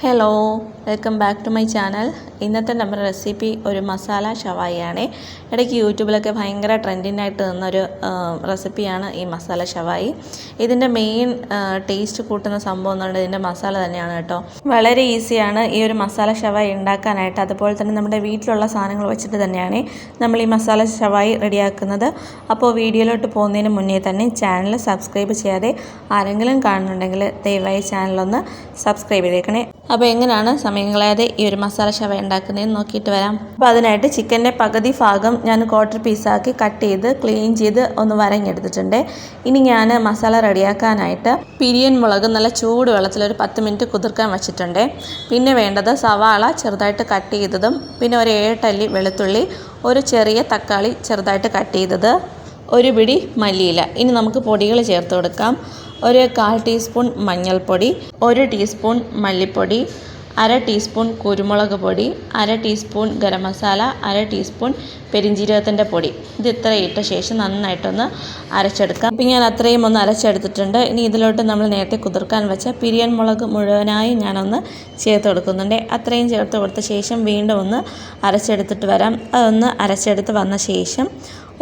Hello, welcome back to my channel. ഇന്നത്തെ നമ്മുടെ recipe ഒരു മസാല ഷവായിയാണ്. ഇടയ്ക്ക് യൂട്യൂബിലൊക്കെ ഭയങ്കര ട്രെൻഡിനായിട്ട് നിന്നൊരു റെസിപ്പിയാണ് ഈ മസാല ഷവായി. ഇതിൻ്റെ മെയിൻ ടേസ്റ്റ് കൂട്ടുന്ന സംഭവം എന്ന് പറയുന്നത് ഇതിൻ്റെ മസാല തന്നെയാണ് കേട്ടോ. വളരെ ഈസിയാണ് ഈ ഒരു മസാല ഷവായി ഉണ്ടാക്കാനായിട്ട്. അതുപോലെ തന്നെ നമ്മുടെ വീട്ടിലുള്ള സാധനങ്ങൾ വെച്ചിട്ട് തന്നെയാണ് നമ്മൾ ഈ മസാല ഷവായി റെഡിയാക്കുന്നത്. അപ്പോൾ വീഡിയോയിലോട്ട് പോകുന്നതിന് മുന്നേ തന്നെ ചാനൽ സബ്സ്ക്രൈബ് ചെയ്യാതെ ആരെങ്കിലും കാണുന്നുണ്ടെങ്കിൽ ദയവായി ചാനലൊന്ന് സബ്സ്ക്രൈബ് ചെയ്തേക്കണേ. അപ്പോൾ എങ്ങനെയാണ് സമയം കളയാതെ ഈ ഒരു മസാല ഷവായി ഉണ്ടാക്കുന്നതെന്ന് നോക്കിയിട്ട് വരാം. അപ്പോൾ അതിനായിട്ട് ചിക്കൻ്റെ പകുതി ഭാഗം ഞാൻ ക്വാർട്ടർ പീസാക്കി കട്ട് ചെയ്ത് ക്ലീൻ ചെയ്ത് ഒന്ന് വരഞ്ഞെടുത്തിട്ടുണ്ട്. ഇനി ഞാൻ മസാല റെഡിയാക്കാനായിട്ട് പിരിയൻ മുളക് നല്ല ചൂട് വെള്ളത്തിൽ ഒരു 10 മിനിറ്റ് കുതിർക്കാൻ വെച്ചിട്ടുണ്ട്. പിന്നെ വേണ്ടത് സവാള ചെറുതായിട്ട് കട്ട് ചെയ്തതും, പിന്നെ ഒരു 7 അല്ലി വെളുത്തുള്ളി, ഒരു ചെറിയ തക്കാളി ചെറുതായിട്ട് കട്ട് ചെയ്തത്, ഒരു പിടി മല്ലിയില. ഇനി നമുക്ക് പൊടികൾ ചേർത്ത് കൊടുക്കാം. ഒരു 1/4 ടീസ്പൂൺ മഞ്ഞൾപ്പൊടി, 1 ടീസ്പൂൺ മല്ലിപ്പൊടി, 1/2 ടീസ്പൂൺ കുരുമുളക് പൊടി, 1/2 ടീസ്പൂൺ ഗരം മസാല, 1/2 ടീസ്പൂൺ പെരിഞ്ജീരകത്തിൻ്റെ പൊടി. ഇത് ഇത്ര ഇട്ട ശേഷം നന്നായിട്ടൊന്ന് അരച്ചെടുക്കാം. ഇപ്പം ഞാൻ അത്രയും ഒന്ന് അരച്ചെടുത്തിട്ടുണ്ട്. ഇനി ഇതിലോട്ട് നമ്മൾ നേരത്തെ കുതിർക്കാൻ വെച്ച പിരിയൻ മുളക് മുഴുവനായി ഞാനൊന്ന് ചേർത്ത് കൊടുക്കുന്നുണ്ട്. അത്രയും ചേർത്ത് കൊടുത്ത ശേഷം വീണ്ടും ഒന്ന് അരച്ചെടുത്തിട്ട് വരാം. അതൊന്ന് അരച്ചെടുത്ത് വന്ന ശേഷം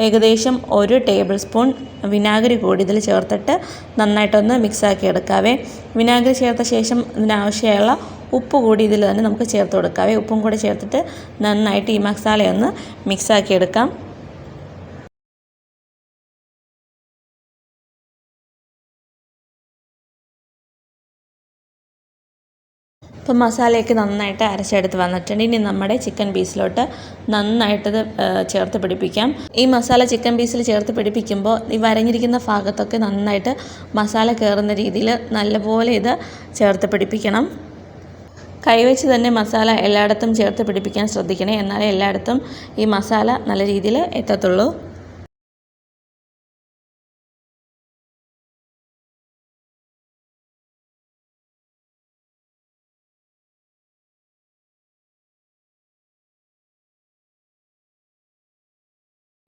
ഏകദേശം 1 ടേബിൾ സ്പൂൺ വിനാഗിരി കൂടി ഇതിൽ ചേർത്തിട്ട് നന്നായിട്ടൊന്ന് മിക്സാക്കി എടുക്കാവേ. വിനാഗിരി ചേർത്ത ശേഷം ഇതിനാവശ്യമുള്ള ഉപ്പ് കൂടി ഇതിൽ തന്നെ നമുക്ക് ചേർത്ത് കൊടുക്കാവേ. ഉപ്പും കൂടി ചേർത്തിട്ട് നന്നായിട്ട് ഈ മസാലയൊന്ന് മിക്സാക്കി എടുക്കാം. അപ്പോൾ മസാലയൊക്കെ നന്നായിട്ട് അരച്ചെടുത്ത് വന്നിട്ടുണ്ട്. ഇനി നമ്മുടെ ചിക്കൻ പീസിലോട്ട് നന്നായിട്ടത് ചേർത്ത് പിടിപ്പിക്കാം. ഈ മസാല ചിക്കൻ പീസിൽ ചേർത്ത് പിടിപ്പിക്കുമ്പോൾ ഈ വരഞ്ഞിരിക്കുന്ന ഭാഗത്തൊക്കെ നന്നായിട്ട് മസാല കയറുന്ന രീതിയിൽ നല്ലപോലെ ഇത് ചേർത്ത് പിടിപ്പിക്കണം. കൈവച്ച് തന്നെ മസാല എല്ലായിടത്തും ചേർത്ത് പിടിപ്പിക്കാൻ ശ്രദ്ധിക്കണേ. എന്നാലേ എല്ലായിടത്തും ഈ മസാല നല്ല രീതിയിൽ എത്തത്തുള്ളൂ.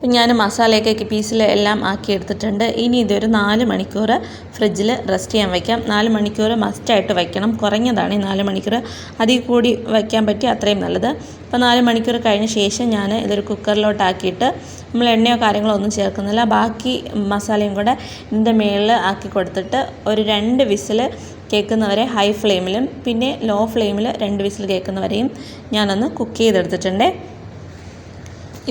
അപ്പം ഞാൻ മസാലയൊക്കെ പീസിൽ എല്ലാം ആക്കി എടുത്തിട്ടുണ്ട്. ഇനി ഇതൊരു 4 മണിക്കൂർ ഫ്രിഡ്ജിൽ റെസ്റ്റ് ചെയ്യാൻ വയ്ക്കാം. 4 മണിക്കൂർ മസ്റ്റായിട്ട് വയ്ക്കണം. കുറഞ്ഞതാണ് ഈ 4 മണിക്കൂർ. അതിൽ കൂടി വയ്ക്കാൻ പറ്റി അത്രയും നല്ലത്. അപ്പോൾ 4 മണിക്കൂർ കഴിഞ്ഞ ശേഷം ഞാൻ ഇതൊരു കുക്കറിലോട്ടാക്കിയിട്ട് നമ്മൾ എണ്ണയോ കാര്യങ്ങളോ ഒന്നും ചേർക്കുന്നില്ല. ബാക്കി മസാലയും കൂടെ ഇതിൻ്റെ മുകളിൽ ആക്കി കൊടുത്തിട്ട് ഒരു 2 വിസിൽ കേൾക്കുന്നവരെ ഹൈ ഫ്ലെയിമിലും പിന്നെ ലോ ഫ്ലെയിമിൽ 2 വിസിൽ കേൾക്കുന്നവരെയും ഞാനൊന്ന് കുക്ക് ചെയ്തെടുത്തിട്ടുണ്ട്.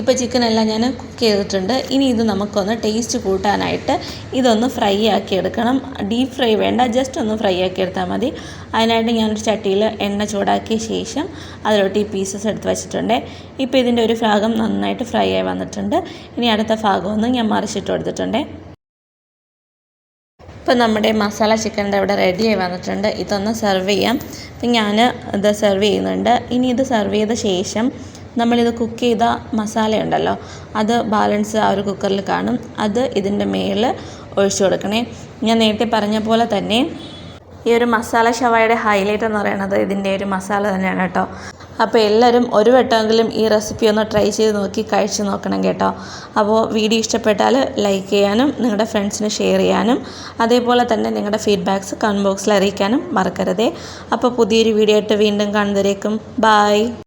ഇപ്പോൾ ചിക്കനെല്ലാം ഞാൻ കുക്ക് ചെയ്തിട്ടുണ്ട്. ഇനി ഇത് നമുക്കൊന്ന് ടേസ്റ്റ് കൂട്ടാനായിട്ട് ഇതൊന്ന് ഫ്രൈ ആക്കി എടുക്കണം. ഡീപ്പ് ഫ്രൈ വേണ്ട, ജസ്റ്റ് ഒന്ന് ഫ്രൈ ആക്കി എടുത്താൽ മതി. അതിനായിട്ട് ഞാനൊരു ചട്ടിയിൽ എണ്ണ ചൂടാക്കിയ ശേഷം അതിലോട്ട് ഈ പീസസ് എടുത്ത് വെച്ചിട്ടുണ്ട്. ഇപ്പോൾ ഇതിൻ്റെ ഒരു ഭാഗം നന്നായിട്ട് ഫ്രൈ ആയി വന്നിട്ടുണ്ട്. ഇനി അടുത്ത ഭാഗമൊന്ന് ഞാൻ മറിച്ചിട്ട് കൊടുത്തിട്ടുണ്ട്. ഇപ്പോൾ നമ്മുടെ മസാല ചിക്കൻ്റെ ഇവിടെ റെഡിയായി വന്നിട്ടുണ്ട്. ഇതൊന്ന് സെർവ് ചെയ്യാം. അപ്പം ഞാൻ ഇത് സെർവ് ചെയ്യുന്നുണ്ട്. ഇനി ഇത് സെർവ് ചെയ്ത ശേഷം നമ്മളിത് കുക്ക് ചെയ്ത മസാല ഉണ്ടല്ലോ, അത് ബാലൻസ് ആ ഒരു കുക്കറിൽ കാണും. അത് ഇതിൻ്റെ മേളിൽ ഒഴിച്ചു കൊടുക്കണേ. ഞാൻ നേരത്തെ പറഞ്ഞ പോലെ തന്നെ ഈ ഒരു മസാല ഷവായുടെ ഹൈലൈറ്റ് എന്ന് പറയുന്നത് ഇതിൻ്റെ ഒരു മസാല തന്നെയാണ് കേട്ടോ. അപ്പോൾ എല്ലാവരും ഒരു വട്ടമെങ്കിലും ഈ റെസിപ്പി ഒന്ന് ട്രൈ ചെയ്ത് നോക്കി കഴിച്ച് നോക്കണം കേട്ടോ. അപ്പോൾ വീഡിയോ ഇഷ്ടപ്പെട്ടാൽ ലൈക്ക് ചെയ്യാനും നിങ്ങളുടെ ഫ്രണ്ട്സിന് ഷെയർ ചെയ്യാനും അതേപോലെ തന്നെ നിങ്ങളുടെ ഫീഡ്ബാക്ക്സ് കമൻറ്റ് ബോക്സിൽ അറിയിക്കാനും മറക്കരുതേ. അപ്പോൾ പുതിയൊരു വീഡിയോ ആയിട്ട് വീണ്ടും കാണുന്നവരേക്കും ബായ്.